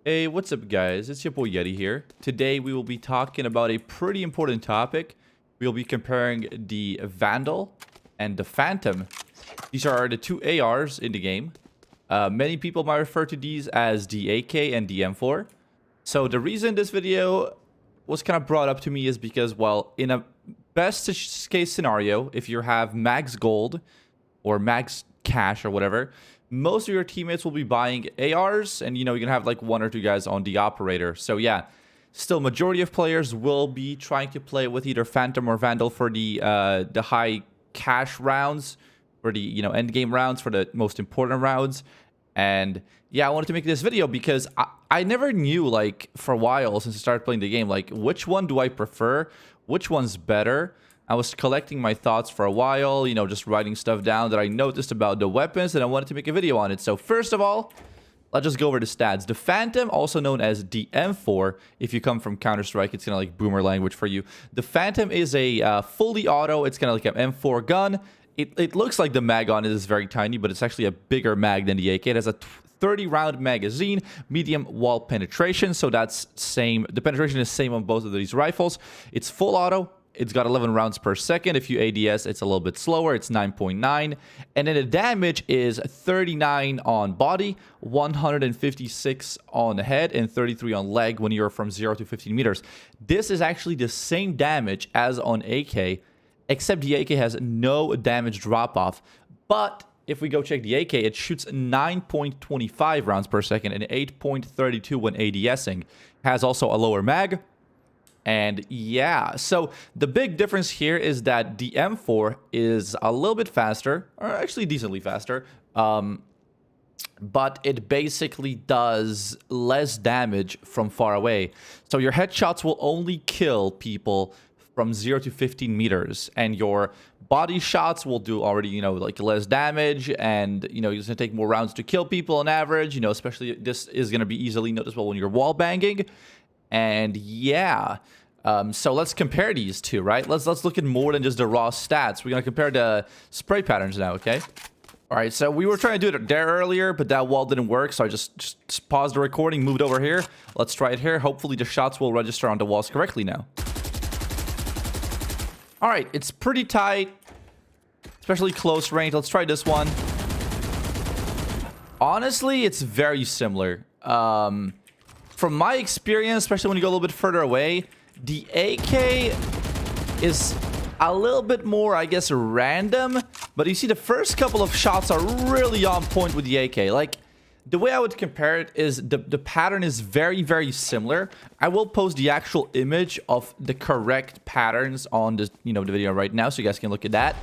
Hey, what's up guys? It's your boy Yeti here. Today we will be talking about a pretty important topic. We'll be comparing the Vandal and the Phantom. These are the two ARs in the game. Many people might refer to these as the AK and the M4. So the reason this video was kind of brought up to me is because, well, in a best case scenario, if you have max gold or max cash or whatever, most of your teammates will be buying ARs, and you're gonna have like one or two guys on the operator. So yeah, still majority of players will be trying to play with either Phantom or Vandal for the high cash rounds, for the end game rounds, for the most important rounds. And yeah, I wanted to make this video because I never knew, like, for a while since I started playing the game, like, which one do I prefer, which one's better. I was collecting my thoughts for a while, just writing stuff down that I noticed about the weapons, and I wanted to make a video on it. So first of all, let's just go over the stats. The Phantom, also known as the M4, if you come from Counter-Strike, it's kind of like boomer language for you. The Phantom is a fully auto. It's kind of like an M4 gun. It looks like the mag on it is very tiny, but it's actually a bigger mag than the AK. It has a 30-round magazine, medium wall penetration, so that's same. The penetration is same on both of these rifles. It's full auto. It's got 11 rounds per second. If you ADS, it's a little bit slower. It's 9.9. And then the damage is 39 on body, 156 on head, and 33 on leg when you're from 0 to 15 meters. This is actually the same damage as on AK, except the AK has no damage drop-off. But if we go check the AK, it shoots 9.25 rounds per second and 8.32 when ADSing. Has also a lower mag. And yeah, so the big difference here is that the M4 is a little bit faster, or actually decently faster, but it basically does less damage from far away. So your headshots will only kill people from 0 to 15 meters, and your body shots will do already, like less damage, and, it's going to take more rounds to kill people on average, especially this is going to be easily noticeable when you're wall banging. And yeah, so let's compare these two, right? Let's look at more than just the raw stats. We're gonna compare the spray patterns now, okay? All right, so we were trying to do it there earlier, but that wall didn't work, so I just paused the recording, moved over here. Let's try it here. Hopefully the shots will register on the walls correctly now. All right, it's pretty tight, especially close range. Let's try this one. Honestly, it's very similar. From my experience, especially when you go a little bit further away, the AK is a little bit more, I guess, random. But you see, the first couple of shots are really on point with the AK. Like, the way I would compare it is the pattern is very, very similar. I will post the actual image of the correct patterns on the video right now, so you guys can look at that.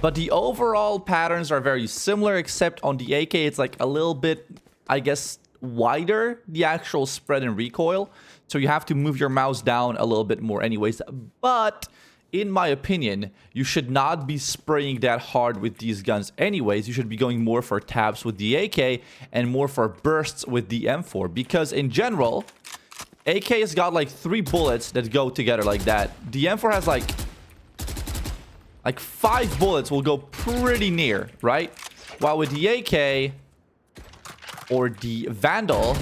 But the overall patterns are very similar, except on the AK, it's like a little bit, I guess, wider, the actual spread and recoil, so you have to move your mouse down a little bit more anyways. But in my opinion, you should not be spraying that hard with these guns anyways. You should be going more for taps with the AK and more for bursts with the M4, because in general, AK has got like 3 bullets that go together like that. The M4 has like 5 bullets will go pretty near, right? While with the AK or the Vandal,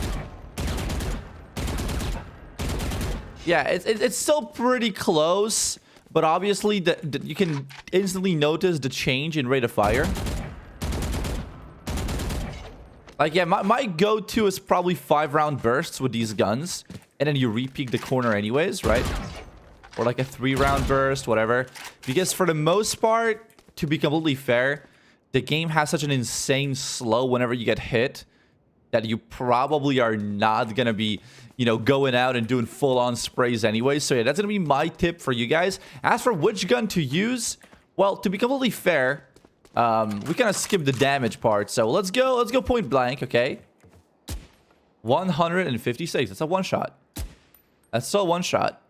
yeah, it's still pretty close, but obviously you can instantly notice the change in rate of fire. Like, yeah, my go-to is probably 5-round bursts with these guns, and then you re-peek the corner anyways, right? Or like a 3-round burst, whatever. Because for the most part, to be completely fair, the game has such an insane slow whenever you get hit that you probably are not gonna be, going out and doing full-on sprays anyway. So yeah, that's gonna be my tip for you guys. As for which gun to use, well, to be completely fair, we kind of skipped the damage part. So let's go point blank, okay? 156. That's a one-shot. That's still a one-shot.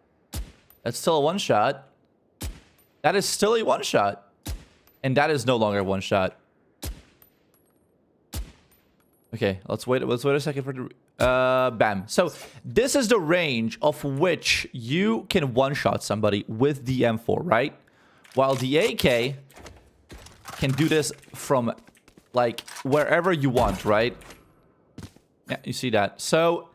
That's still a one-shot. That is still a one-shot. And that is no longer a one-shot. Okay, let's wait a second for the... bam. So this is the range of which you can one-shot somebody with the M4, right? While the AK can do this from, like, wherever you want, right? Yeah, you see that. So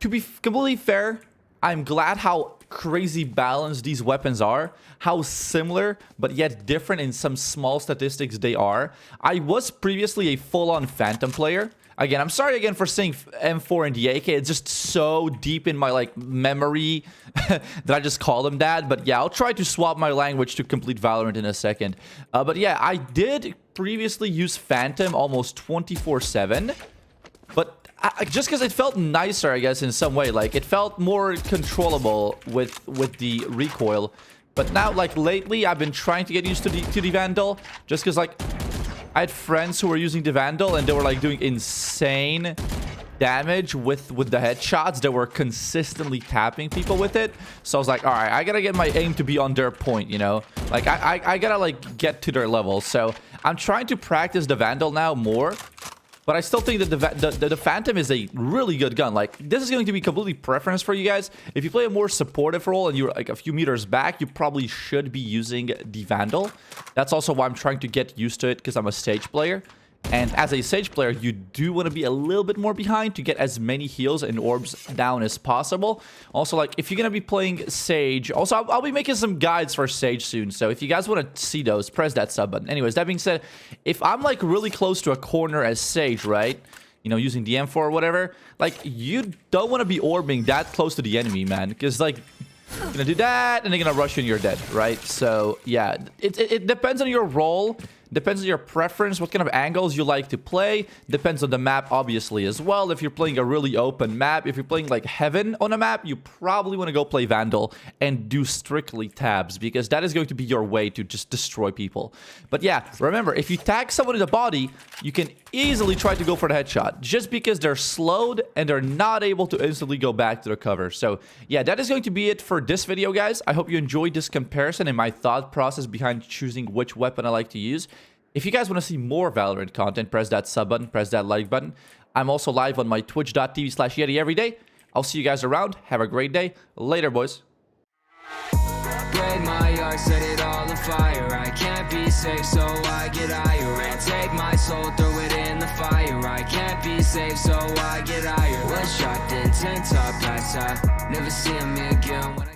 to be completely fair, I'm glad how crazy balanced these weapons are, how similar but yet different in some small statistics they are. I was previously a full-on Phantom player. Again, I'm sorry again for saying M4 and the AK. It's just so deep in my like memory that I just call them that. But yeah, I'll try to swap my language to complete Valorant in a second. But yeah, I did previously use Phantom almost 24/7. But just because it felt nicer, I guess, in some way. Like, it felt more controllable with the recoil. But now, like, lately, I've been trying to get used to the Vandal. Just because, like, I had friends who were using the Vandal, and they were, like, doing insane damage with the headshots. They were consistently tapping people with it. So I was like, all right, I gotta get my aim to be on their point, you know? Like, I gotta, like, get to their level. So I'm trying to practice the Vandal now more. But I still think that the Phantom is a really good gun. Like, this is going to be completely preference for you guys. If you play a more supportive role and you're like a few meters back, you probably should be using the Vandal. That's also why I'm trying to get used to it, because I'm a Sage player. And as a Sage player, you do want to be a little bit more behind to get as many heals and orbs down as possible. Also, like, if you're going to be playing Sage... Also, I'll be making some guides for Sage soon. So if you guys want to see those, press that sub button. Anyways, that being said, if I'm, like, really close to a corner as Sage, right? You know, using the M4 or whatever. Like, you don't want to be orbing that close to the enemy, man. Because, like... You're gonna do that, and they're gonna rush you and you're dead, right? So, yeah. It depends on your role. Depends on your preference, what kind of angles you like to play. Depends on the map, obviously, as well. If you're playing a really open map, if you're playing, like, Heaven on a map, you probably want to go play Vandal and do strictly tabs, because that is going to be your way to just destroy people. But, yeah, remember, if you tag someone in the body, you can easily try to go for the headshot, just because they're slowed and they're not able to instantly go back to the cover. So, yeah, that is going to be it for this video, guys. I hope you enjoyed this comparison and my thought process behind choosing which weapon I like to use. If you guys want to see more Valorant content, press that sub button, press that like button. I'm also live on my twitch.tv/Yeti every day. I'll see you guys around. Have a great day. Later, boys. My yard, set it all afire. I can't be safe, so I get higher and take my soul, throw it in the fire. I can't be safe, so I get higher. Was shot, then 10 top, that's never see me again when I